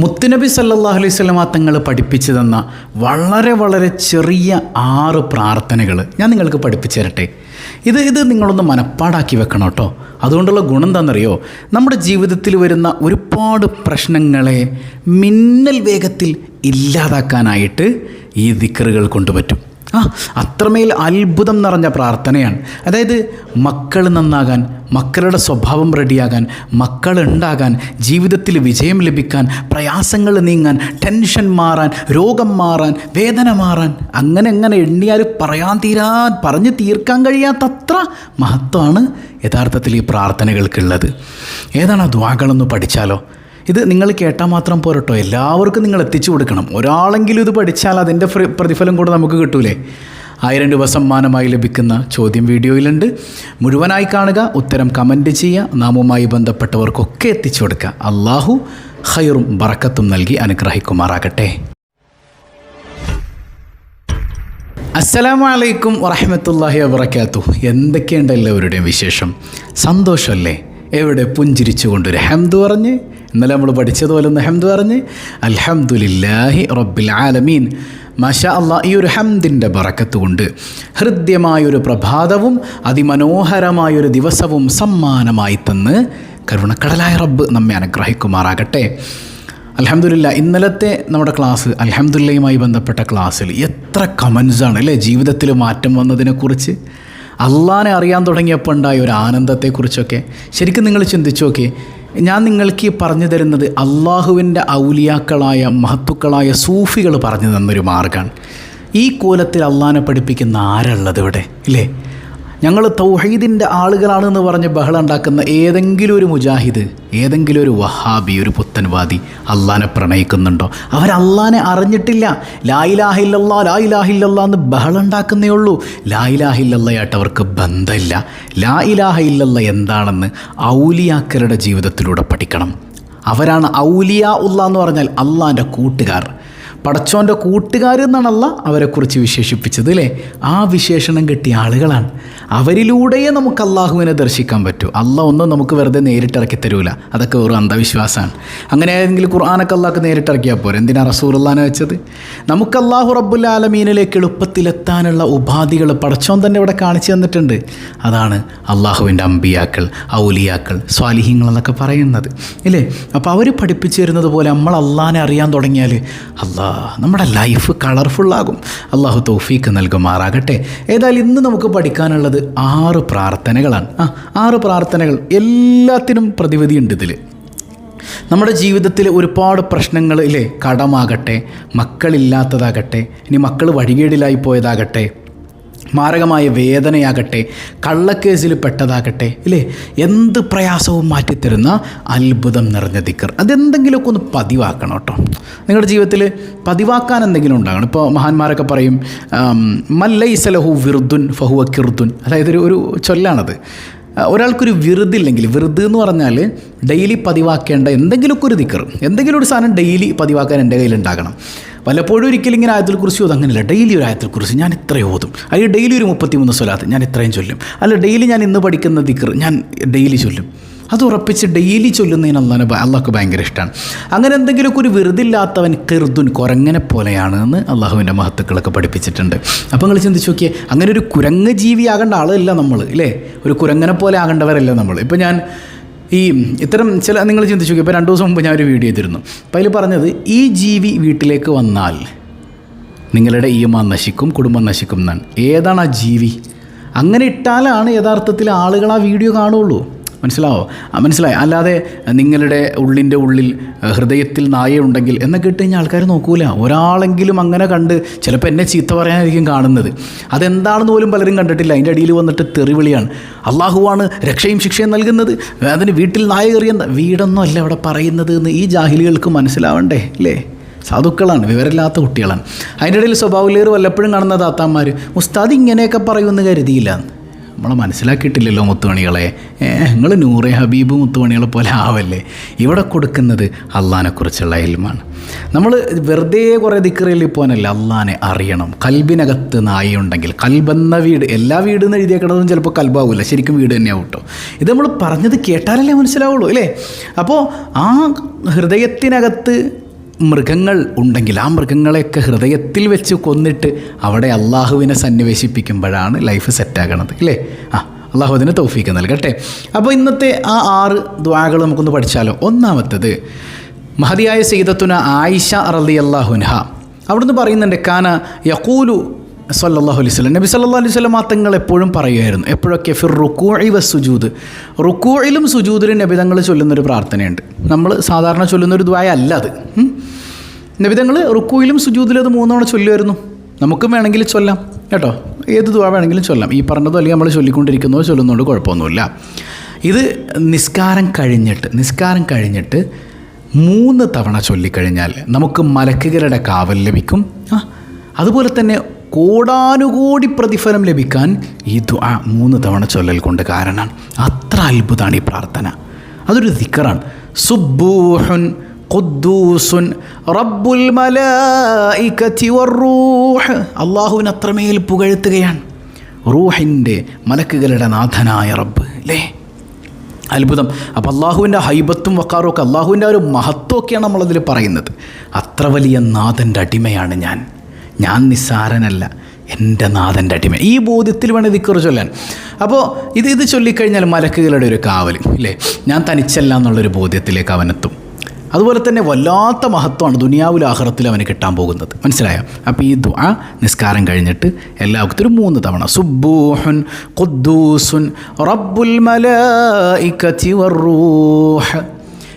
മുത്തുനബി സല്ലല്ലാഹു അലൈഹി വസല്ലമ തങ്ങൾ പഠിപ്പിച്ചു തന്ന വളരെ വളരെ ചെറിയ 6 പ്രാർത്ഥനകൾ ഞാൻ നിങ്ങൾക്ക് പഠിപ്പിച്ചു തരട്ടെ. ഇത് നിങ്ങളൊന്ന് മനപ്പാടാക്കി വെക്കണം കേട്ടോ. അതുകൊണ്ടുള്ള ഗുണം എന്താണെന്നറിയോ? നമ്മുടെ ജീവിതത്തിൽ വരുന്ന ഒരുപാട് പ്രശ്നങ്ങളെ മിന്നൽ വേഗത്തിൽ ഇല്ലാതാക്കാനായിട്ട് ഈ ദിക്റുകൾ കൊണ്ടുപറ്റും. അത്രമേൽ അത്ഭുതം നിറഞ്ഞ പ്രാർത്ഥനയാണ്. അതായത് മക്കൾ നന്നാകാൻ, മക്കളുടെ സ്വഭാവം റെഡിയാകാൻ, മക്കളുണ്ടാകാൻ, ജീവിതത്തിൽ വിജയം ലഭിക്കാൻ, പ്രയാസങ്ങൾ നീങ്ങാൻ, ടെൻഷൻ മാറാൻ, രോഗം മാറാൻ, വേദന മാറാൻ, അങ്ങനെ എണ്ണിയാൽ പറഞ്ഞു തീർക്കാൻ കഴിയാത്തത്ര മഹത്വമാണ് യഥാർത്ഥത്തിൽ ഈ പ്രാർത്ഥനകൾക്കുള്ളത്. ഏതാണ് ആ ദുആകളൊന്ന് പഠിച്ചാലോ? ഇത് നിങ്ങൾ കേട്ടാൽ മാത്രം പോരട്ടോ, എല്ലാവർക്കും നിങ്ങൾ എത്തിച്ചു കൊടുക്കണം. ഒരാളെങ്കിലും ഇത് പഠിച്ചാൽ അതിൻ്റെ പ്രതിഫലം കൂടെ നമുക്ക് കിട്ടൂലേ? 1000 രൂപ സമ്മാനമായി ലഭിക്കുന്ന ചോദ്യം വീഡിയോയിലുണ്ട്. മുഴുവനായി കാണുക, ഉത്തരം കമൻറ്റ് ചെയ്യുക, നാമുമായി ബന്ധപ്പെട്ടവർക്കൊക്കെ എത്തിച്ചു കൊടുക്കുക. അള്ളാഹു ഖൈറും ബറക്കത്തും നൽകി അനുഗ്രഹിക്കുമാറാകട്ടെ. അസ്സലാമു അലൈക്കും വറഹ്മത്തുള്ളാഹി വബറകാതുഹു. എന്തൊക്കെയുണ്ട് എല്ലാവരുടെയും വിശേഷം? സന്തോഷമല്ലേ? എവിടെ പുഞ്ചിരിച്ചുകൊണ്ടൊരു ഹംദ് പറഞ്ഞ്, ഇന്നലെ നമ്മൾ പഠിച്ചതുപോലെ ഒന്ന് ഹംദ് പറഞ്ഞ്, അൽഹംദുലില്ലാഹി റബ്ബിൽ ആലമീൻ. മാഷാ അല്ലാഹ്, ഈ ഒരു ഹംദിൻ്റെ ബറക്കത്ത് കൊണ്ട് ഹൃദ്യമായൊരു പ്രഭാതവും അതിമനോഹരമായൊരു ദിവസവും സമ്മാനമായി തന്ന് കരുണക്കടലായ റബ്ബ് നമ്മെ അനുഗ്രഹിക്കുമാറാകട്ടെ. അൽഹംദുലില്ലാ, ഇന്നലത്തെ നമ്മുടെ ക്ലാസ് അൽഹംദുലില്ലയുമായി ബന്ധപ്പെട്ട ക്ലാസ്സിൽ എത്ര കമൻസാണ് അല്ലേ? ജീവിതത്തിൽ മാറ്റം വന്നതിനെക്കുറിച്ച്, അള്ളാനെ അറിയാൻ തുടങ്ങിയപ്പോൾ ഉണ്ടായ ഒരു ആനന്ദത്തെക്കുറിച്ചൊക്കെ ശരിക്കും നിങ്ങൾ ചിന്തിച്ചു നോക്കി. ഞാൻ നിങ്ങൾക്ക് ഈ പറഞ്ഞു തരുന്നത് അള്ളാഹുവിൻ്റെ ഔലിയാക്കളായ മഹത്തുക്കളായ സൂഫികൾ പറഞ്ഞു തന്നൊരു മാർഗ്ഗമാണ്. ഈ കോലത്തിൽ അള്ളാനെ പഠിപ്പിക്കുന്ന ആരുള്ളത് ഇവിടെ ഇല്ലേ? ഞങ്ങൾ തൗഹീദിൻ്റെ ആളുകളാണെന്ന് പറഞ്ഞ് ബഹളം ഉണ്ടാക്കുന്ന ഏതെങ്കിലും ഒരു മുജാഹിദ്, ഏതെങ്കിലും ഒരു വഹാബി, ഒരു പുത്തൻവാദി അള്ളാനെ പ്രണയിക്കുന്നുണ്ടോ? അവരല്ലാനെ അറിഞ്ഞിട്ടില്ല. ലാ ഇലാഹ ഇല്ലല്ലാഹ്, ലാ ഇലാഹ ഇല്ലല്ലാഹ് എന്ന് ബഹളം ഉണ്ടാക്കുന്നേ ഉള്ളൂ. ലാ ഇലാഹ ഇല്ലല്ലാഹയായിട്ട് അവർക്ക് ബന്ധമില്ല. ലാ ഇലാഹ ഇല്ലല്ലാഹ് എന്താണെന്ന് ഔലിയാക്കളുടെ ജീവിതത്തിലൂടെ പഠിക്കണം. അവരാണ് ഔലിയാ ഉള്ള എന്ന് പറഞ്ഞാൽ അള്ളാൻ്റെ കൂട്ടുകാർ, പടച്ചോൻ്റെ കൂട്ടുകാർ എന്നാണ് അല്ലാഹ് അവരെക്കുറിച്ച് വിശേഷിപ്പിച്ചത് അല്ലേ? ആ വിശേഷണം കിട്ടിയ ആളുകളാണ്. അവരിലൂടെയേ നമുക്ക് അള്ളാഹുവിനെ ദർശിക്കാൻ പറ്റൂ. അള്ളാഹ് ഒന്നും നമുക്ക് വെറുതെ നേരിട്ടിറക്കി തരൂല. അതൊക്കെ ഒരു അന്ധവിശ്വാസമാണ്. അങ്ങനെ ആയെങ്കിൽ ഖുർആനൊക്കെ അള്ളാഹ്ക്ക് നേരിട്ടിറക്കിയാൽ പോരെ, എന്തിനാ റസൂലുള്ളാഹിനെ വെച്ചത്? നമുക്ക് അള്ളാഹു റബ്ബുൽ ആലമീനിലേക്ക് എളുപ്പത്തിലെത്താനുള്ള ഉപാധികൾ പടച്ചോൻ തന്നെ ഇവിടെ കാണിച്ചു തന്നിട്ടുണ്ട്. അതാണ് അള്ളാഹുവിൻ്റെ അമ്പിയാക്കൾ, ഔലിയാക്കൾ, സ്വാലിഹീങ്ങൾ എന്നൊക്കെ പറയുന്നത് ഇല്ലേ? അപ്പോൾ അവർ പഠിപ്പിച്ചു തരുന്നത് പോലെ നമ്മൾ അള്ളാഹിനെ അറിയാൻ തുടങ്ങിയാൽ നമ്മുടെ ലൈഫ് കളർഫുള്ളാകും. അള്ളാഹു തൗഫീക്ക് നൽകുമാറാകട്ടെ. ഏതായാലും ഇന്ന് നമുക്ക് പഠിക്കാനുള്ളത് 6 പ്രാർത്ഥനകളാണ്. 6 പ്രാർത്ഥനകൾ, എല്ലാത്തിനും പ്രതിവിധിയുണ്ട് ഇതിൽ. നമ്മുടെ ജീവിതത്തിൽ ഒരുപാട് പ്രശ്നങ്ങൾ ഇല്ലേ? കടമാകട്ടെ, മക്കളില്ലാത്തതാകട്ടെ, ഇനി മക്കൾ വഴികേടിലായി പോയതാകട്ടെ, മാരകമായ വേദനയാകട്ടെ, കള്ളക്കേസിൽ പെട്ടതാകട്ടെ ഇല്ലേ? എന്ത് പ്രയാസവും മാറ്റിത്തരുന്ന അത്ഭുതം നിറഞ്ഞ ദിക്ർ. അതെന്തെങ്കിലുമൊക്കെ ഒന്ന് പതിവാക്കണം കേട്ടോ. നിങ്ങളുടെ ജീവിതത്തിൽ പതിവാക്കാൻ എന്തെങ്കിലും ഉണ്ടാകണം. ഇപ്പോൾ മഹാന്മാരൊക്കെ പറയും മല്ലൈസ ലഹു വിർദുൻ ഫഹുവ കിർദുൻ. അതായത് ഒരു ചൊല്ലാണത്. ഒരാൾക്കൊരു വിറുതില്ലെങ്കിൽ, വിറുത് എന്ന് പറഞ്ഞാൽ ഡെയിലി പതിവാക്കേണ്ട എന്തെങ്കിലുമൊക്കെ ഒരു ദിക്ർ, എന്തെങ്കിലും ഒരു സാധനം ഡെയിലി പതിവാക്കാൻ എൻ്റെ കയ്യിലുണ്ടാകണം. വല്ലപ്പോഴും ഒരിക്കലും ഇങ്ങനെ ആയത്തുൽ കുർസി ഓതും, അങ്ങനെയല്ല. ഡെയിലി ഒരു ആയത്തുൽ കുർസി ഞാൻ ഇത്രയും ഓതും, അല്ലെങ്കിൽ ഡെയിലി ഒരു 33 സ്വലാത്ത് ഞാൻ ഇത്രയും ചൊല്ലും, അല്ല ഡെയിലി ഞാൻ ഇന്ന് പഠിക്കുന്ന ദിക്ർ ഞാൻ ഡെയിലി ചൊല്ലും. അത് ഉറപ്പിച്ച് ഡെയിലി ചൊല്ലുന്നതിന് അള്ളാഹ്ക്ക് ഭയങ്കര ഇഷ്ടമാണ്. അങ്ങനെ എന്തെങ്കിലുമൊക്കെ ഒരു വെറുതില്ലാത്തവൻ കിർദുൻ, കുരങ്ങനെ പോലെയാണ് എന്ന് അള്ളാഹുവിൻ്റെ മഹത്തുക്കളൊക്കെ പഠിപ്പിച്ചിട്ടുണ്ട്. അപ്പോൾ നിങ്ങൾ ചിന്തിച്ച് നോക്കിയേ, അങ്ങനെ ഒരു കുരങ്ങ് ജീവിയാകേണ്ട ആളല്ല നമ്മൾ ഇല്ലേ? ഒരു കുരങ്ങനെ പോലെ ആകേണ്ടവരല്ല നമ്മൾ. ഇപ്പോൾ ഞാൻ ഇത്തരം ചില നിങ്ങൾ ചിന്തിച്ചു നോക്കി. ഇപ്പോൾ 2 ദിവസം മുമ്പ് ഞാൻ ഒരു വീഡിയോ ചെയ്തിരുന്നു. അപ്പോൾ അതിൽ പറഞ്ഞത്, ഈ ജീവി വീട്ടിലേക്ക് വന്നാൽ നിങ്ങളുടെ ഈമാൻ നശിക്കും, കുടുംബം നശിക്കും എന്നാണ്. ഏതാണ് ആ ജീവി? അങ്ങനെ ഇട്ടാലാണ് യഥാർത്ഥത്തിൽ ആളുകൾ ആ വീഡിയോ കാണുള്ളൂ. മനസ്സിലായി? അല്ലാതെ നിങ്ങളുടെ ഉള്ളിൻ്റെ ഉള്ളിൽ ഹൃദയത്തിൽ നായയുണ്ടെങ്കിൽ എന്നൊക്കെ ഇട്ട് കഴിഞ്ഞാൽ ആൾക്കാർ നോക്കൂല. ഒരാളെങ്കിലും അങ്ങനെ കണ്ട് ചിലപ്പോൾ എന്നെ ചീത്ത പറയാനായിരിക്കും കാണുന്നത്. അതെന്താണെന്ന് പോലും പലരും കണ്ടിട്ടില്ല. അതിൻ്റെ അടിയിൽ വന്നിട്ട് തെറിവിളിയാണ്. അള്ളാഹുവാണ് രക്ഷയും ശിക്ഷയും നൽകുന്നത്, അതിന് വീട്ടിൽ നായ കയറിയെന്ന വീടൊന്നും അല്ല അവിടെ പറയുന്നത് എന്ന് ഈ ജാഹിലികൾക്ക് മനസ്സിലാവണ്ടേ അല്ലേ? സാധുക്കളാണ്, വിവരമില്ലാത്ത കുട്ടികളാണ്. അതിൻ്റെ ഇടയിൽ സ്വഭാവലേറ് വല്ലപ്പോഴും കാണുന്ന താത്താന്മാർ ഉസ്താദ് ഇങ്ങനെയൊക്കെ പറയുമെന്ന് കരുതിയില്ല. നമ്മളെ മനസ്സിലാക്കിയിട്ടില്ലല്ലോ മുത്തുമണികളെ. നിങ്ങൾ നൂറെ ഹബീബ് മുത്തുമണികളെ പോലെ ആവല്ലേ. ഇവിടെ കൊടുക്കുന്നത് അള്ളാഹിനെക്കുറിച്ചുള്ള ഇൽമാണ്. നമ്മൾ വെറുതെ കുറേ ദിക്റിൽ പോകാനല്ല, അള്ളാഹിനെ അറിയണം. കൽബിനകത്ത് നായുണ്ടെങ്കിൽ, കൽബെന്ന വീട്, എല്ലാ വീടെന്ന് എഴുതിയേക്കണതും ചിലപ്പോൾ കൽബാവില്ല, ശരിക്കും വീട് തന്നെയാവും കേട്ടോ. ഇത് നമ്മൾ പറഞ്ഞത് കേട്ടാലല്ലേ മനസ്സിലാവുള്ളൂ അല്ലേ? അപ്പോൾ ആ ഹൃദയത്തിനകത്ത് മൃഗങ്ങൾ ഉണ്ടെങ്കിൽ ആ മൃഗങ്ങളെയൊക്കെ ഹൃദയത്തിൽ വെച്ച് കൊന്നിട്ട് അവിടെ അള്ളാഹുവിനെ സന്നിവേശിപ്പിക്കുമ്പോഴാണ് ലൈഫ് സെറ്റാകണത്, ഇല്ലേ? അള്ളാഹു അതിന് തൗഫീക്ക് നൽകട്ടെ. അപ്പോൾ ഇന്നത്തെ ആ 6 ദുആകൾ നമുക്കൊന്ന് പഠിച്ചാലോ. ഒന്നാമത്തേത് മഹദിയായ സയ്യിദത്തുന ആയിഷ റളിയല്ലാഹു അൻഹ അവിടുന്ന് പറയുന്നുണ്ട്, കാന യഖൂലു സല്ലല്ലാഹു അലൈഹി വസല്ലം, നബി സല്ലല്ലാഹു അലൈഹി വസല്ലം തങ്ങൾ എപ്പോഴും പറയുമായിരുന്നു, എപ്പോഴൊക്കെ ഫിർ റുക്കൂഇ വസ്സുജൂദ്, റുക്കൂഇലും സുജൂദിലും നബി തങ്ങൾ ചൊല്ലുന്നൊരു പ്രാർത്ഥനയുണ്ട്. നമ്മൾ സാധാരണ ചൊല്ലുന്നൊരു ദുആ അല്ല അത്. നബി തങ്ങൾ റുക്കൂയിലും സുജൂദിലും അത് 3 തവണ ചൊല്ലുമായിരുന്നു. നമുക്കും വേണമെങ്കിൽ ചൊല്ലാം കേട്ടോ, ഏത് ദുആ വേണമെങ്കിലും ചൊല്ലാം. ഈ പറഞ്ഞതോ അല്ലെങ്കിൽ നമ്മൾ ചൊല്ലിക്കൊണ്ടിരിക്കുന്നതോ ചൊല്ലുന്നതുകൊണ്ട് കുഴപ്പമൊന്നുമില്ല. ഇത് നിസ്കാരം കഴിഞ്ഞിട്ട് 3 തവണ ചൊല്ലിക്കഴിഞ്ഞാൽ നമുക്ക് മലക്കുകളുടെ കാവൽ ലഭിക്കും. അതുപോലെ തന്നെ കോടാനുകോടി പ്രതിഫലം ലഭിക്കാൻ ഈ ദുആ 3 തവണ ചൊല്ലൽ കൊണ്ട് കാരണമാണ്. അത്ര അത്ഭുതമാണ് ഈ പ്രാർത്ഥന. അതൊരു ദിക്റാണ്. സുബ്ബൂഹുൻ ഖുദ്ദൂസുൻ റബ്ബുൽ മലായികതി വറൂഹ്. അള്ളാഹുവിനെ അത്രമേൽ പുകഴ്ത്തുകയാണ്. റൂഹിൻ്റെ മലക്കുകളുടെ നാഥനായ റബ്ബ്, അല്ലേ? അത്ഭുതം. അപ്പോൾ അള്ളാഹുവിൻ്റെ ഹൈബത്തും വക്കാറും ഒക്കെ, അള്ളാഹുവിൻ്റെ ഒരു മഹത്വമൊക്കെയാണ് നമ്മളതിൽ പറയുന്നത്. അത്ര വലിയ നാഥൻ്റെ അടിമയാണ് ഞാൻ നിസ്സാരനല്ല, എൻ്റെ നാഥൻ്റെ അടിമ. ഈ ബോധ്യത്തിൽ വേണം ദിക്ർ ചൊല്ലാൻ. അപ്പോൾ ഇത് ചൊല്ലിക്കഴിഞ്ഞാൽ മലക്കുകളുടെ ഒരു കാവൽ, ഇല്ലേ? ഞാൻ തനിച്ചല്ല എന്നുള്ളൊരു ബോധ്യത്തിലേക്ക് അവനെത്തും. അതുപോലെ തന്നെ വല്ലാത്ത മഹത്വമാണ് ദുനിയാവിൽ ആഖിറത്തിൽ അവന് കിട്ടാൻ പോകുന്നത്. മനസ്സിലായോ? അപ്പോൾ ഈ ദുആ നിസ്കാരം കഴിഞ്ഞിട്ട് എല്ലാവർക്കും 3 തവണ സുബ്ബൂഹുൻ ഖുദ്ദൂസുൻ റബ്ബുൽ മലായികതി വറൂഹ്.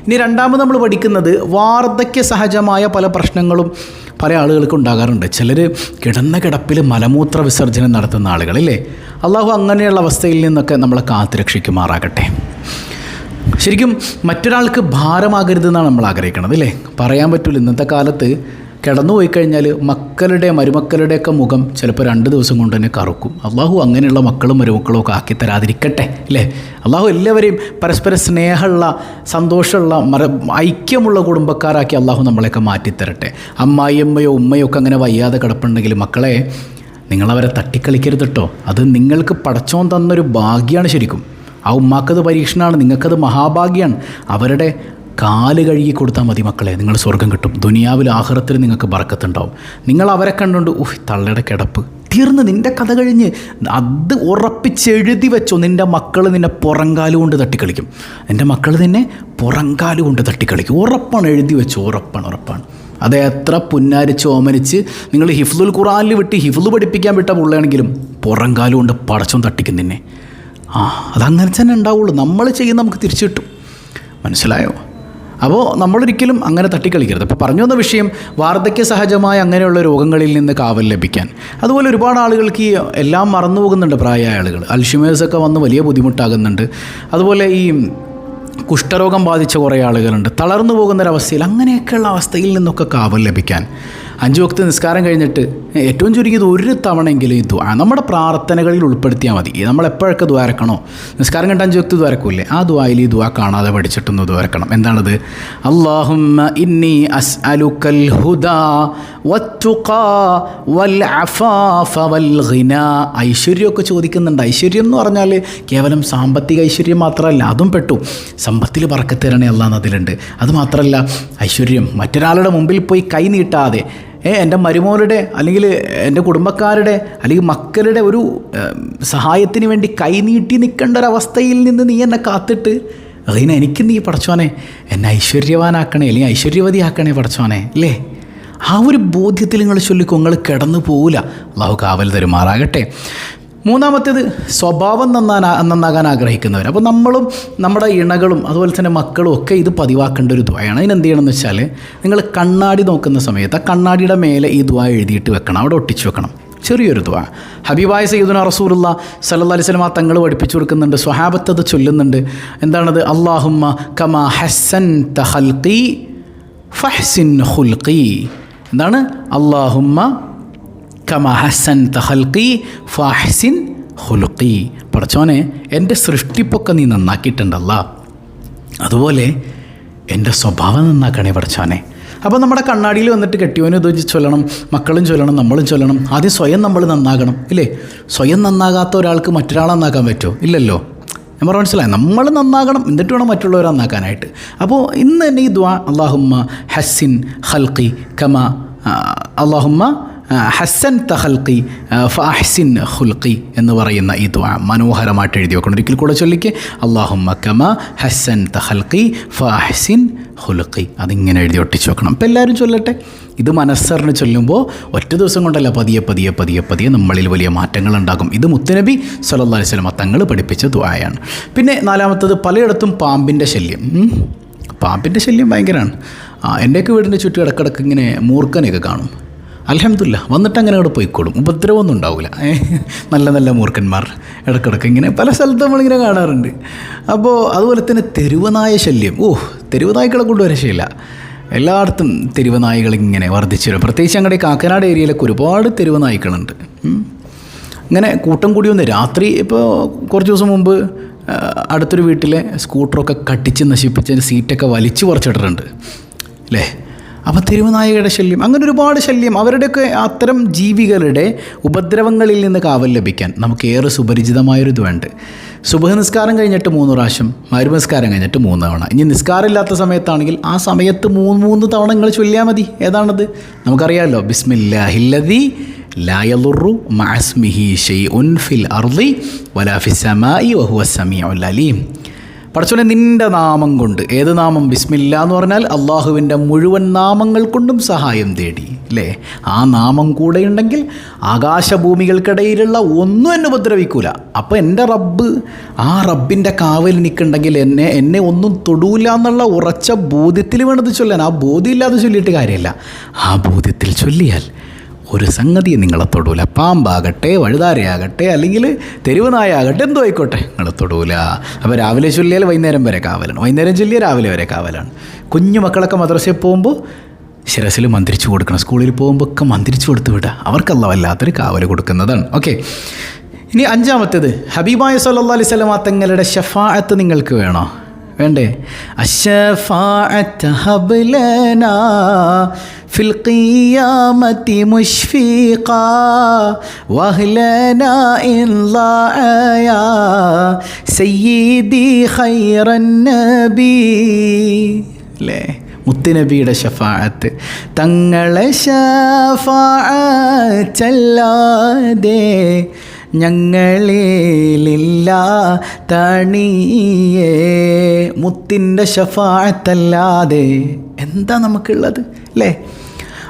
ഇനി രണ്ടാമത് നമ്മൾ പഠിക്കുന്നത് വാർദ്ധക്യ സഹജമായ പല പ്രശ്നങ്ങളും പല ആളുകൾക്ക് ഉണ്ടാകാറുണ്ട്. ചിലർ കിടന്ന കിടപ്പിൽ മലമൂത്ര വിസർജനം നടത്തുന്ന ആളുകളില്ലേ? അള്ളാഹു അങ്ങനെയുള്ള അവസ്ഥയിൽ നിന്നൊക്കെ നമ്മളെ കാത്തുരക്ഷിക്കുമാറാകട്ടെ. ശരിക്കും മറ്റൊരാൾക്ക് ഭാരമാകരുതെന്നാണ് നമ്മൾ ആഗ്രഹിക്കുന്നത്, അല്ലേ? പറയാൻ പറ്റില്ല. ഇന്നത്തെ കാലത്ത് കിടന്നുപോയി കഴിഞ്ഞാൽ മരുമക്കളുടെയൊക്കെ മുഖം ചിലപ്പോൾ 2 ദിവസം കൊണ്ട് തന്നെ കറുക്കും. അള്ളാഹു അങ്ങനെയുള്ള മക്കളും മരുമക്കളും ഒക്കെ ആക്കി തരാതിരിക്കട്ടെ, അല്ലേ? അള്ളാഹു എല്ലാവരെയും പരസ്പര സ്നേഹമുള്ള, സന്തോഷമുള്ള, ഐക്യമുള്ള കുടുംബക്കാരാക്കി അള്ളാഹു നമ്മളെയൊക്കെ മാറ്റിത്തരട്ടെ. അമ്മായിയമ്മയോ ഉമ്മയോ ഒക്കെ അങ്ങനെ വയ്യാതെ കിടപ്പുണ്ടെങ്കിൽ മക്കളെ, നിങ്ങളവരെ തട്ടിക്കളിക്കരുത് കേട്ടോ. അത് നിങ്ങൾക്ക് പടച്ചോൻ തന്നൊരു ഭാഗ്യമാണ്. ശരിക്കും ആ ഉമ്മാക്കത് പരീക്ഷണമാണ്, നിങ്ങൾക്കത് മഹാഭാഗ്യമാണ്. അവരുടെ കാല് കഴുകി കൊടുത്താൽ മതി മക്കളെ, നിങ്ങൾ സ്വർഗം കിട്ടും. ദുനിയാവിൽ ആഖിറത്തിൽ നിങ്ങൾക്ക് ബർക്കത്തുണ്ടാവും. നിങ്ങൾ അവരെ കണ്ടുകൊണ്ട് തള്ളയുടെ കിടപ്പ് തീർന്ന്, നിൻ്റെ കഥ കഴിഞ്ഞ്, അത് ഉറപ്പിച്ചെഴുതി വെച്ചോ. നിൻ്റെ മക്കൾ നിന്നെ പുറങ്കാല് കൊണ്ട് തട്ടിക്കളിക്കും. നിൻ്റെ മക്കൾ നിന്നെ പുറങ്കാല് കൊണ്ട് തട്ടിക്കളിക്കും. ഉറപ്പാണ്, എഴുതി വെച്ചോ. ഉറപ്പാണ്. അത് എത്ര പുന്നാരിച്ച് ഓമനിച്ച് നിങ്ങൾ ഹിഫ്ലുൽ ഖുർആനിൽ വിട്ട് ഹിഫ്ല് പഠിപ്പിക്കാൻ വിട്ട പുള്ളയാണെങ്കിലും പുറങ്കാല് കൊണ്ട് പടച്ചോൻ തട്ടിക്കും നിന്നെ. അതങ്ങനെ തന്നെ ഉണ്ടാവുള്ളൂ. നമ്മൾ ചെയ്യുന്ന നമുക്ക് തിരിച്ചു കിട്ടും. മനസ്സിലായോ? അപ്പോൾ നമ്മളൊരിക്കലും അങ്ങനെ തട്ടിക്കളിക്കരുത്. അപ്പോൾ പറഞ്ഞു വന്ന വിഷയം വാർദ്ധക്യ സഹജമായ അങ്ങനെയുള്ള രോഗങ്ങളിൽ നിന്ന് കാവൽ ലഭിക്കാൻ. അതുപോലെ ഒരുപാട് ആളുകൾക്ക് ഈ എല്ലാം മറന്നു പോകുന്നുണ്ട്. പ്രായമായ ആളുകൾ അൽഷിമേഴ്സൊക്കെ വന്ന് വലിയ ബുദ്ധിമുട്ടാകുന്നുണ്ട്. അതുപോലെ ഈ കുഷ്ഠരോഗം ബാധിച്ച കുറേ ആളുകളുണ്ട്. തളർന്നു പോകുന്നൊരവസ്ഥയിൽ, അങ്ങനെയൊക്കെയുള്ള അവസ്ഥയിൽ നിന്നൊക്കെ കാവൽ ലഭിക്കാൻ 5 വക്ത് നിസ്കാരം കഴിഞ്ഞിട്ട് ഏറ്റവും ചുരുങ്ങിയത് 1 തവണയെങ്കിലും ഈ ദുആ നമ്മുടെ പ്രാർത്ഥനകളിൽ ഉൾപ്പെടുത്തിയാൽ മതി. നമ്മളെപ്പോഴൊക്കെ ദ്വാരക്കണോ, നിസ്കാരം കണ്ട 5 വക്ത് ദ്വാരക്കൂല്ലേ, ആ ദുആയിൽ ഈ ദുആ കാണാതെ പഠിച്ചിട്ടൊന്ന് ദ്വാരക്കണം. എന്താണത്? അല്ലാഹുമ്മ ഇന്നി അസ്അലുക്കൽ ഹുദാ വത്തുഖാ വൽ അഫാഫ വൽ ഗിനാ. ഐശ്വര്യമൊക്കെ ചോദിക്കുന്നുണ്ട്. ഐശ്വര്യം എന്ന് പറഞ്ഞാൽ കേവലം സാമ്പത്തിക ഐശ്വര്യം മാത്രമല്ല, അതും പെട്ടു. സമ്പത്തിൽ ബർക്കത്ത് തരണേ അല്ലാഹ് അതിലുണ്ട്. അതുമാത്രമല്ല, ഐശ്വര്യം മറ്റൊരാളുടെ മുമ്പിൽ പോയി കൈ നീട്ടാതെ, എൻ്റെ മരുമോളുടെ അല്ലെങ്കിൽ എൻ്റെ കുടുംബക്കാരുടെ അല്ലെങ്കിൽ മക്കളുടെ ഒരു സഹായത്തിന് വേണ്ടി കൈനീട്ടി നിൽക്കേണ്ട ഒരവസ്ഥയിൽ നിന്ന് നീ എന്നെ കാത്തിട്ട്, അതിന് എനിക്ക് നീ പടച്ചോനെ എന്നെ ഐശ്വര്യവാനാക്കണേ, അല്ലെങ്കിൽ ഐശ്വര്യവതിയാക്കണേ പടച്ചോനെ, അല്ലേ? ആ ഒരു ബോധ്യത്തിൽ നിങ്ങൾ ചൊല്ലിക്കോ, നിങ്ങൾ കിടന്നു പോവില്ല. അള്ളാഹു കാവൽ തരുമാറാകട്ടെ. മൂന്നാമത്തേത് സ്വഭാവം നന്നാകാൻ ആഗ്രഹിക്കുന്നവർ. അപ്പോൾ നമ്മളും നമ്മുടെ ഇണകളും അതുപോലെ തന്നെ മക്കളും ഒക്കെ ഇത് പതിവാക്കേണ്ട ഒരു ദുആയാണ്. അതിനെന്ത് ചെയ്യണമെന്ന് വെച്ചാൽ, നിങ്ങൾ കണ്ണാടി നോക്കുന്ന സമയത്ത് ആ കണ്ണാടിയുടെ മേലെ ഈ ദുആ എഴുതിയിട്ട് വെക്കണം, അവിടെ ഒട്ടിച്ച് വെക്കണം. ചെറിയൊരു ദുആ. ഹബീബായ സയ്യിദുനാ റസൂലുള്ളാഹി സ്വല്ലല്ലാഹി അലൈഹി വസല്ലം തങ്ങൾ പഠിപ്പിച്ചു കൊടുക്കുന്നുണ്ട്. സ്വഹാബത്ത് അത് ചൊല്ലുന്നുണ്ട്. എന്താണത്? അല്ലാഹുമ്മ കമാ ഹസ്സൻത ഖൽഖി ഫഹ്സിൻ ഖുൽഖി. എന്താണ്? അല്ലാഹുമ്മ കമാ ഹസ്സൻത ഖൽഖി ഫഹ്സിൻ ഖുൽഖി. പടച്ചോനെ, എൻ്റെ സൃഷ്ടിപ്പൊക്കെ നീ നന്നാക്കിയിട്ടുണ്ടല്ലോ, അതുപോലെ എൻ്റെ സ്വഭാവം നന്നാക്കണേ പടച്ചോനെ. അപ്പോൾ നമ്മുടെ കണ്ണാടിയിൽ വന്നിട്ട് കെട്ടിയോനും ഇത് ചൊല്ലണം, മക്കളും ചൊല്ലണം, നമ്മളും ചൊല്ലണം. ആദ്യം സ്വയം നമ്മൾ നന്നാകണം, ഇല്ലേ? സ്വയം നന്നാകാത്ത ഒരാൾക്ക് മറ്റൊരാളെ നന്നാക്കാൻ പറ്റുമോ? ഇല്ലല്ലോ. ഞാൻ പറഞ്ഞു മനസ്സിലായി, നമ്മൾ നന്നാകണം, എന്നിട്ട് വേണം മറ്റുള്ളവരെ നന്നാക്കാനായിട്ട്. അപ്പോൾ ഇന്ന് തന്നെ ഈ ദുആ അല്ലാഹുമ്മ ഹസ്സിൻ ഖൽഖി കമാ അല്ലാഹുമ്മ ഹസ്സൻ തഖൽഖി ഫഅഹ്സിൻ ഖുൽഖി എന്ന് പറയുന്ന ഈ ദുആ മനോഹരമായിട്ട് എഴുതി വെക്കണം. ഒരിക്കൽ കൂടെ ചൊല്ലിക്ക്, അല്ലാഹുമ്മ കമാ ഹസ്സൻ തഖൽഖി ഫഅഹ്സിൻ ഖുൽഖി. അതിങ്ങനെ എഴുതി ഒട്ടിച്ച് വെക്കണം. അപ്പോൾ എല്ലാവരും ചൊല്ലട്ടെ. ഇത് മനസ്സറിന് ചൊല്ലുമ്പോൾ ഒറ്റ ദിവസം കൊണ്ടല്ല, പതിയെ പതിയെ പതിയെ പതിയെ നമ്മളിൽ വലിയ മാറ്റങ്ങൾ ഉണ്ടാകും. ഇത് മുത്തുനബി സല്ലല്ലാഹു അലൈഹി വസല്ലം തങ്ങൾ പഠിപ്പിച്ച ദുആയാണ്. പിന്നെ നാലാമത്തത്, പലയിടത്തും പാമ്പിൻ്റെ ശല്യം. പാമ്പിൻ്റെ ശല്യം ഭയങ്കരമാണ്. എൻ്റെയൊക്കെ വീടിൻ്റെ ചുറ്റും ഇടക്കിടക്ക് ഇങ്ങനെ മൂർഖനെയൊക്കെ കാണും. അൽഹംദുലില്ലാ, വന്നിട്ട് അങ്ങനെ അവിടെ പോയിക്കോളും, ഉപദ്രവമൊന്നും ഉണ്ടാവില്ല. നല്ല നല്ല മൂർഖന്മാർ ഇടക്കിടക്ക് ഇങ്ങനെ പല സ്ഥലത്തും നമ്മളിങ്ങനെ കാണാറുണ്ട്. അപ്പോൾ അതുപോലെ തന്നെ തെരുവനായ ശല്യം. തെരുവ് നായ്ക്കളെ കൊണ്ട് ഒരു രക്ഷയില്ല. എല്ലായിടത്തും തെരുവ് നായ്കളിങ്ങനെ വർദ്ധിച്ചു വരും. പ്രത്യേകിച്ച് ഞങ്ങളുടെ കാക്കനാട് ഏരിയയിലൊക്കെ ഒരുപാട് തെരുവ് നായ്ക്കളുണ്ട്. ഇങ്ങനെ കൂട്ടം കൂടി വന്ന് രാത്രി, ഇപ്പോൾ കുറച്ച് ദിവസം മുമ്പ് അടുത്തൊരു വീട്ടിലെ സ്കൂട്ടറൊക്കെ കട്ടിച്ച് നശിപ്പിച്ചതിന് സീറ്റൊക്കെ വലിച്ചു പറിച്ചിട്ടിട്ടുണ്ട് അല്ലേ. അപ്പോൾ തെരുവുനായകളുടെ ശല്യം, അങ്ങനെ ഒരുപാട് ശല്യം. അവരുടെയൊക്കെ അത്തരം ജീവികളുടെ ഉപദ്രവങ്ങളിൽ നിന്ന് കാവൽ ലഭിക്കാൻ നമുക്ക് ഏറെ സുപരിചിതമായൊരു ഇതുണ്ട്. സുബഹ് നിസ്കാരം കഴിഞ്ഞിട്ട് 3 പ്രാവശ്യം, മഗ്‌രിബ് നിസ്കാരം കഴിഞ്ഞിട്ട് 3 തവണ. ഇനി നിസ്കാരമില്ലാത്ത സമയത്താണെങ്കിൽ ആ സമയത്ത് 3 തവണ നിങ്ങൾ ചൊല്ലിയാൽ മതി. ഏതാണത് നമുക്കറിയാമല്ലോ. ബിസ്മില്ലാഹില്ലദീ ലാ യളുറു മഅ ഇസ്മിഹി ശൈഉൻ ഫിൽ അർളി വലാ ഫിസ് സമാഇ വഹുവസ് സമീഉൽ അലീം. പടച്ചോനെ, നിൻ്റെ നാമം കൊണ്ട്. ഏത് നാമം? ബിസ്മില്ലാ എന്ന് പറഞ്ഞാൽ അള്ളാഹുവിൻ്റെ മുഴുവൻ നാമങ്ങൾ കൊണ്ടും സഹായം തേടി അല്ലേ. ആ നാമം കൂടെ ഉണ്ടെങ്കിൽ ആകാശഭൂമികൾക്കിടയിലുള്ള ഒന്നും എന്നെ ഉപദ്രവിക്കൂല. അപ്പോൾ എൻ്റെ റബ്ബ്, ആ റബ്ബിൻ്റെ കാവൽ എനിക്കുണ്ടെങ്കിൽ എന്നെ ഒന്നും തൊടൂല എന്നുള്ള ഉറച്ച ബോധ്യത്തിൽ വേണത് ചൊല്ലാൻ. ആ ബോധ്യമില്ലാതെ ചൊല്ലിയിട്ട് കാര്യമില്ല. ആ ബോധ്യത്തിൽ ചൊല്ലിയാൽ ഒരു സംഗതിയെ നിങ്ങളെ തൊടൂല. പാമ്പാകട്ടെ, വഴുതാരയാകട്ടെ, അല്ലെങ്കിൽ തെരുവ് നായാകട്ടെ, എന്തോ ആയിക്കോട്ടെ, നിങ്ങളെ തൊടൂല. അപ്പോൾ രാവിലെ ചൊല്ലിയാൽ വൈകുന്നേരം വരെ കാവലാണ്, വൈകുന്നേരം ചൊല്ലിയാൽ രാവിലെ വരെ കാവലാണ്. കുഞ്ഞു മക്കളൊക്കെ മദ്രസയിൽ പോകുമ്പോൾ ശിരസിൽ മന്ത്രിച്ചു കൊടുക്കണം. സ്കൂളിൽ പോകുമ്പോൾ ഒക്കെ മന്ത്രിച്ചു കൊടുത്ത് വിടുക. അവർക്കല്ല വല്ലാത്തൊരു കാവൽ കൊടുക്കുന്നതാണ്. ഓക്കെ, ഇനി 5-മത്തേത്, ഹബീബായ സല്ലല്ലാഹു അലൈഹി വസല്ലം തങ്ങളുടെ ശഫാഅത്ത് നിങ്ങൾക്ക് വേണോ? വേണ്ടേ? അശ്ശഫാഅത്ത് ഹബ്ലനാ ഫിൽ ഖിയാമത്തി മുശ്ഫീഖാ വഹ്ലനാ ഇൻലാഅ സയ്യിദി ഖൈറൻ നബി. അല്ലേ, മുത്തുനബിയുടെ ശഫാഅത്ത്. തങ്ങളെ ശഫാഅത്തല്ലാതെ ഞങ്ങളിലില്ല തണിയേ. മുത്തിൻ്റെ ശഫാഅത്തല്ലാതെ എന്താ നമുക്കുള്ളത് അല്ലേ.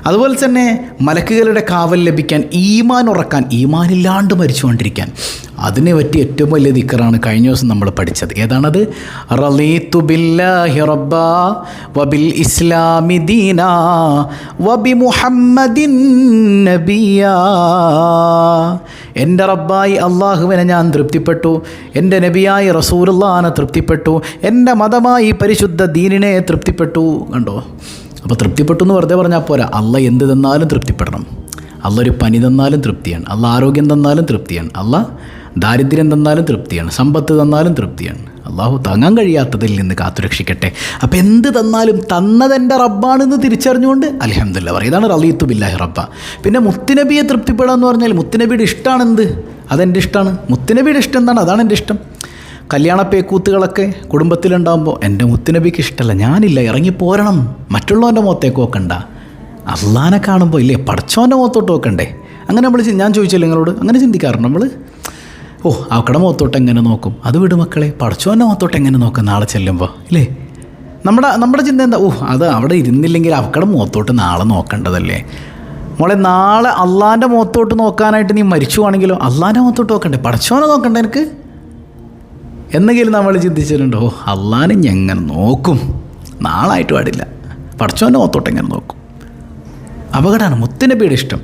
അതുപോലെ തന്നെ മലക്കുകളുടെ കാവൽ ലഭിക്കാൻ, ഈമാൻ ഉറക്കാൻ, ഈമാനില്ലാണ്ട് മരിച്ചുകൊണ്ടിരിക്കാൻ, അതിനെ പറ്റി ഏറ്റവും വലിയ ദിക്റാണ് കഴിഞ്ഞ ദിവസം നമ്മൾ പഠിച്ചത്. ഏതാണത്? റളീതു ബില്ലാഹി റബ്ബാ വബിൽ ഇസ്ലാമി ദീനാ വബി മുഹമ്മദിൻ നബിയാ. എൻ്റെ റബ്ബായി അള്ളാഹുവിനെ ഞാൻ തൃപ്തിപ്പെട്ടു, എൻ്റെ നബിയായി റസൂലുള്ളാഹിനെ തൃപ്തിപ്പെട്ടു, എൻ്റെ മതമായി പരിശുദ്ധ ദീനിനെ തൃപ്തിപ്പെട്ടു. കണ്ടോ? അപ്പോൾ തൃപ്തിപ്പെട്ടു എന്ന് വെറുതെ പറഞ്ഞാൽ പോരാ. അള്ള എന്ത് തന്നാലും തൃപ്തിപ്പെടണം. അള്ള ഒരു പനി തന്നാലും തൃപ്തിയാണ്, അള്ള ആരോഗ്യം തന്നാലും തൃപ്തിയാണ്, അള്ള ദാരിദ്ര്യം തന്നാലും തൃപ്തിയാണ്, സമ്പത്ത് തന്നാലും തൃപ്തിയാണ്. അള്ളാഹു താങ്ങാൻ കഴിയാത്തതിൽ നിന്ന് കാത്തുരക്ഷിക്കട്ടെ. അപ്പോൾ എന്ത് തന്നാലും തന്നതെൻ്റെ റബ്ബാണെന്ന് തിരിച്ചറിഞ്ഞുകൊണ്ട് അൽഹംദുലില്ലാഹ് പറയും. ഇതാണ് റളീതു ബില്ലാഹി റബ്ബ. പിന്നെ മുത്തുനബിയെ തൃപ്തിപ്പെടാൻ എന്ന് പറഞ്ഞാൽ മുത്തുനബിയുടെ ഇഷ്ടമാണ് എന്ത്? അതെൻ്റെ ഇഷ്ടമാണ്. മുത്തുനബിയുടെ ഇഷ്ടം എന്താണ്? അതാണ് എൻ്റെ ഇഷ്ടം. കല്യാണ പേക്കൂത്തുകളൊക്കെ കുടുംബത്തിലുണ്ടാകുമ്പോൾ എൻ്റെ മുത്തുനബിക്ക് ഇഷ്ടമല്ല, ഞാനില്ല, ഇറങ്ങിപ്പോരണം, മറ്റുള്ളവൻ്റെ മുഖത്തേക്ക് നോക്കണ്ട. അള്ളാനെ കാണുമ്പോൾ ഇല്ലേ പടച്ചോൻ്റെ മുഖത്തോട്ട് നോക്കണ്ടേ? അങ്ങനെ നമ്മൾ, ഞാൻ ചോദിച്ചില്ല നിങ്ങളോട്, അങ്ങനെ ചിന്തിക്കാറുണ്ട് നമ്മൾ? അവക്കടെ മുഖത്തോട്ട് എങ്ങനെ നോക്കും? അത് വിട് മക്കളെ, പടച്ചോൻ്റെ മുഖത്തോട്ട് എങ്ങനെ നോക്കും നാളെ ചെല്ലുമ്പോൾ ഇല്ലേ? നമ്മുടെ ചിന്ത എന്താ? അത് അവിടെ ഇരുന്നില്ലെങ്കിൽ അവക്കടെ മുഖത്തോട്ട് നാളെ നോക്കേണ്ടതല്ലേ മോളെ. നാളെ അള്ളാൻ്റെ മുഖത്തോട്ട് നോക്കാനായിട്ട് നീ മരിച്ചുവാണെങ്കിലോ അള്ളാൻ്റെ മുഖത്തോട്ട് നോക്കണ്ടേ? പടച്ചോനെ നോക്കണ്ടേ എനിക്ക്? എന്നെങ്കിലും നമ്മൾ ചിന്തിച്ചിട്ടുണ്ടോ? അള്ളാനെ എങ്ങനെ നോക്കും? നാളായിട്ട് പാടില്ല, പടച്ചോൻ്റെ മുഖത്തോട്ട് എങ്ങനെ നോക്കും? അപകടമാണ്. മുത്തുനബിയുടെ ഇഷ്ടം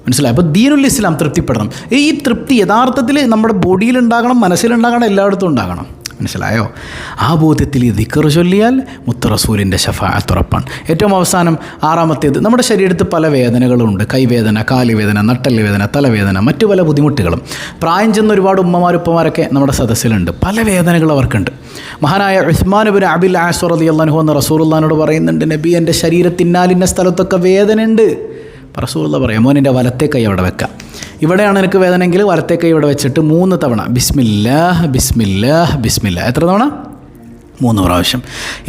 മനസ്സിലായി. അപ്പോൾ ദീനുൽ ഇസ്ലാം തൃപ്തിപ്പെടണം. ഈ തൃപ്തി യഥാർത്ഥത്തിൽ നമ്മുടെ ബോഡിയിലുണ്ടാകണം, മനസ്സിലുണ്ടാകണം, എല്ലായിടത്തും ഉണ്ടാകണം. മനസ്സിലായോ? ആ ബോധ്യത്തിൽ ഈ ദിക്ർ ചൊല്ലിയാൽ മുത്ത് റസൂലിൻ്റെ ശഫാഅത്ത് ഉറപ്പാണ്. ഏറ്റവും അവസാനം 6-മത്തേത്, നമ്മുടെ ശരീരത്തിൽ പല വേദനകളുണ്ട്. കൈവേദന, കാലുവേദന, നട്ടെല്ല് വേദന, തലവേദന, മറ്റു പല ബുദ്ധിമുട്ടുകളും. പ്രായം ചെന്ന ഒരുപാട് ഉമ്മമാരൊക്കെ നമ്മുടെ സദസ്സിലുണ്ട്. പല വേദനകൾ അവർക്കുണ്ട്. മഹാനായ ഉസ്മാൻ ഇബ്നു അബിൽ ആസ് റളിയല്ലാഹു അൻഹു റസൂലുള്ളാഹിനോട് പറയുന്നുണ്ട്, നബി എൻ്റെ ശരീരത്തിന്നാലിന്ന സ്ഥലത്തൊക്കെ വേദനയുണ്ട്, റസൂലുള്ള പറയാം, മോനിൻ്റെ വലത്തെ കൈ അവിടെ വെക്കാം. ഇവിടെയാണ് എനിക്ക് വേദനയെങ്കിൽ വലത്തെ കൈ ഇവിടെ വെച്ചിട്ട് 3 തവണ ബിസ്മില്ലാഹ് ബിസ്മില്ലാഹ് ബിസ്മില്ലാഹ്. എത്ര തവണ? 3 പ്രാവശ്യം.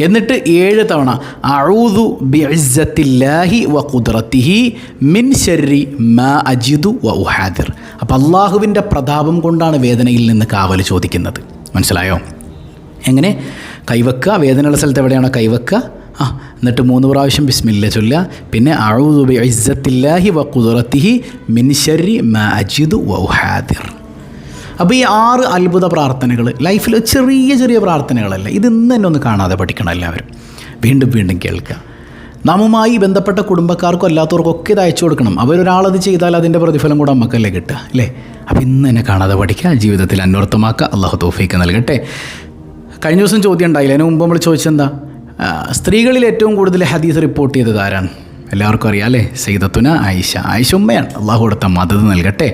എന്നിട്ട് 7 തവണ അഊദു ബിഇസ്സത്തില്ലാഹി വ ഖുദ്റത്തിഹി മിൻ ശർരി മാ അജിദു വ ഉഹാദിർ. അപ്പോൾ അള്ളാഹുവിൻ്റെ പ്രതാപം കൊണ്ടാണ് വേദനയിൽ നിന്ന് കാവൽ ചോദിക്കുന്നത്. മനസ്സിലായോ? എങ്ങനെ കൈവെക്കുക? വേദനയുള്ള സ്ഥലത്ത് എവിടെയാണോ കൈവെക്കുക, എന്നിട്ട് 3 പ്രാവശ്യം ബിസ്മില്ല ചൊല്ലുക. പിന്നെ അഊദു ബിഇസ്സത്തില്ലാഹി വ ഖുദ്റത്തിഹി മിൻ ശർരി മാ അജിദു വ ഉഹാദിർ. അപ്പോൾ ഈ 6 അത്ഭുത പ്രാർത്ഥനകൾ ലൈഫിൽ ചെറിയ ചെറിയ പ്രാർത്ഥനകളല്ല. ഇത് ഇന്ന് തന്നെ ഒന്ന് കാണാതെ പഠിക്കണം എല്ലാവരും. വീണ്ടും വീണ്ടും കേൾക്കുക. നമ്മുമായി ബന്ധപ്പെട്ട കുടുംബക്കാർക്കും അല്ലാത്തവർക്കൊക്കെ ഇത് അയച്ചു കൊടുക്കണം. അവരൊരാളത് ചെയ്താൽ അതിൻ്റെ പ്രതിഫലം കൂടെ നമുക്കല്ലേ കിട്ടുക, അല്ലേ? അപ്പോൾ ഇന്ന് തന്നെ കാണാതെ പഠിക്കുക, ജീവിതത്തിൽ അന്വർത്ഥമാക്കുക. അള്ളാഹു തൗഫീക്ക് നൽകട്ടെ. കഴിഞ്ഞ ദിവസം ചോദ്യം ഉണ്ടായില്ല, അതിന് മുമ്പ് നമ്മൾ ചോദിച്ചെന്താ, സ്ത്രീകളിൽ ഏറ്റവും കൂടുതൽ ഹദീസ് റിപ്പോർട്ട് ചെയ്തത് ആരാണ്? എല്ലാവർക്കും അറിയാം അല്ലേ? സയ്യിദത്തുന ആയിഷ. ആയിഷ ഉമ്മയാണ്. അള്ളാഹു കൊടുത്ത മദത് നൽകട്ടെ.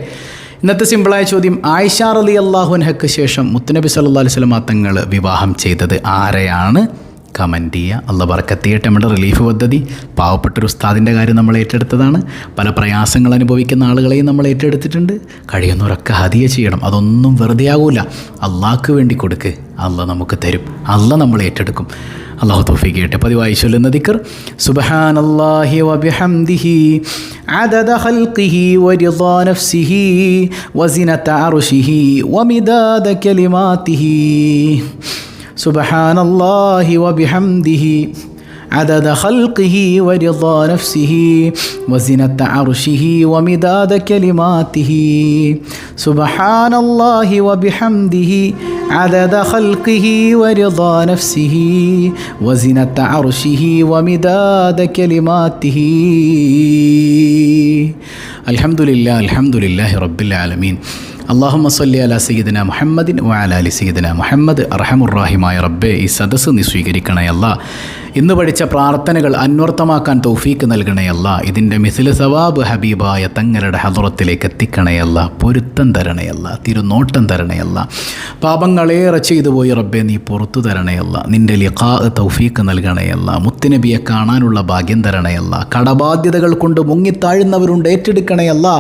ഇന്നത്തെ സിമ്പിളായ ചോദ്യം, ആയിഷ റളിയല്ലാഹു അൻഹയ്ക്ക് ശേഷം മുത്തുനബി സല്ലല്ലാഹു അലൈഹി വസല്ലം തങ്ങൾ വിവാഹം ചെയ്തത് ആരെയാണ്? കമൻറ്റ് ചെയ്യുക. അള്ളാഹു ബർക്കത്ത് ചെയ്യട്ടെ. നമ്മുടെ റിലീഫ് പദ്ധതി പാവപ്പെട്ടൊരു ഉസ്താദിൻ്റെ കാര്യം നമ്മൾ ഏറ്റെടുത്തതാണ്. പല പ്രയാസങ്ങൾ അനുഭവിക്കുന്ന ആളുകളെയും നമ്മൾ ഏറ്റെടുത്തിട്ടുണ്ട്. കഴിയുന്നവരൊക്കെ ഹദിയ ചെയ്യണം. അതൊന്നും വെറുതെ ആകൂല. അള്ളാഹ്ക്ക് വേണ്ടി കൊടുക്ക്, അള്ളാഹ് നമുക്ക് തരും. അള്ളാഹ് നമ്മൾ ഏറ്റെടുക്കും. അള്ളാഹു തൗഫീഖ് ചെയ്യട്ടെ. പതിവായി ചൊല്ലുന്ന ദിക്ർ സുബ്ഹാനല്ലാഹി വബിഹംദിഹി അദദ ഖൽഖിഹി വരിദാ നഫ്സിഹി വസിനത അർശിഹി വമിദാദ കലിമാതിഹി. സുബ്ഹാനല്ലാഹി വബിഹംദിഹി عدد خلقه ورضا نفسه وزنة عرشه ومداد كلماته. سبحان الله وبحمده عدد خلقه ورضا نفسه وزنة عرشه ومداد كلماته. الحمد لله رب العالمين. اللهم صل على سيدنا محمد وعلى آل سيدنا محمد. അർഹമുർ-റഹീമായ റബ്ബേ, ഈ സദസ്സ് നീ സ്വീകരിക്കണേ അല്ലാ. ഇന്ന് പഠിച്ച പ്രാർത്ഥനകൾ അന്വർത്ഥമാക്കാൻ തൗഫീക്ക് നൽകണേ അല്ലാ. ഇതിൻ്റെ മിസ്ല് സവാബ് ഹബീബായ തങ്ങളുടെ ഹദ്റത്തിലേക്ക് എത്തിക്കണേ അല്ലാ. പൊരുത്തം തരണേ അല്ലാ. തിരുനോട്ടം തരണേ അല്ലാ. പാപങ്ങളേറെ ചെയ്തു പോയി റബ്ബേ, നീ പുറത്തു തരണേ അല്ലാ. നിൻ്റെ ലിഖാ തൗഫീക്ക് നൽകണേ അല്ലാ. മുത്തുനബിയെ കാണാനുള്ള ഭാഗ്യം തരണേ അല്ലാ. കടബാധ്യതകൾ കൊണ്ട് മുങ്ങിത്താഴുന്നവരുണ്ട്, ഏറ്റെടുക്കണേ അല്ലാ.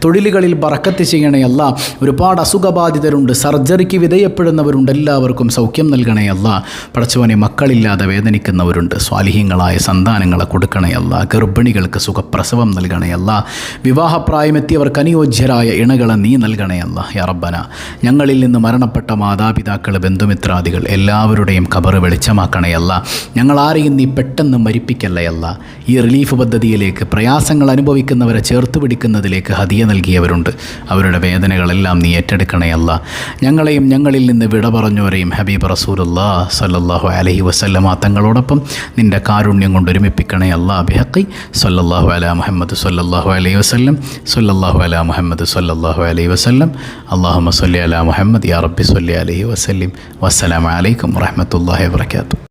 തൊഴിലുകളിൽ ബറക്കത്ത് ചെയ്യണേ അല്ലാ. ഒരുപാട് അസുഖബാധിതരുണ്ട്, സർജറിക്ക് വിധേയപ്പെടുന്നവരുണ്ട്. എല്ലാവർക്കും സൗഖ്യം നൽകണേ അല്ലാ. പടച്ചവനെ, മക്കളില്ലാതെ വേദനിക്കുന്നവരുണ്ട്, സ്വാലിഹീങ്ങളായ സന്താനങ്ങളെ കൊടുക്കണേ അല്ലാ. ഗർഭിണികൾക്ക് സുഖപ്രസവം നൽകണേ അല്ലാ. വിവാഹപ്രായമെത്തിയവർക്ക് അനുയോജ്യരായ ഇണകളെ നീ നൽകണേ അല്ലാ. യാ റബ്ബന, ഞങ്ങളിൽ നിന്ന് മരണപ്പെട്ട മാതാപിതാക്കൾ, ബന്ധുമിത്രാദികൾ എല്ലാവരുടെയും ഖബറ് വെളിച്ചമാക്കണേ അല്ലാ. ഞങ്ങളാരെയും നീ പെട്ടെന്ന് മരിപ്പിക്കല്ലേ അല്ലാ. ഈ റിലീഫ് പദ്ധതിയിലേക്ക് പ്രയാസങ്ങൾ അനുഭവിക്കുന്നവരെ ചേർത്ത് പിടിക്കുന്നതിലേക്ക് ഹദിയ നൽകിയവരുണ്ട്. അവരുടെ വേദനകളെല്ലാം നീ ഏറ്റെടുക്കണേ അല്ലാ. ഞങ്ങളെയും ഞങ്ങളിൽ നിന്ന് വിട പറഞ്ഞവരെയും ഹബീബ് റസൂലുള്ളാഹി സ്വല്ലല്ലാഹു അലൈഹി വസല്ലമ തങ്ങളോടൊപ്പം നിൻ്റെ കാരുണ്യം കൊണ്ട് ഒരുമിപ്പിക്കണേ അല്ലാ. ബിഹഖി സ്വല്ലല്ലാഹു അലാ മുഹമ്മദ് സ്വല്ലല്ലാഹു അലൈഹി വസല്ലം സ്വല്ലല്ലാഹു അലാ മുഹമ്മദ് സ്വല്ലല്ലാഹു അലൈഹി വസല്ലം. അല്ലാഹുമ്മ സ്വല്ലി അലാ മുഹമ്മദ് യാ റബ്ബി സ്വല്ലി അലൈഹി വസല്ലം. വസ്സലാമു അലൈക്കും വറഹ്മത്തുള്ളാഹി വബറകാതുഹു.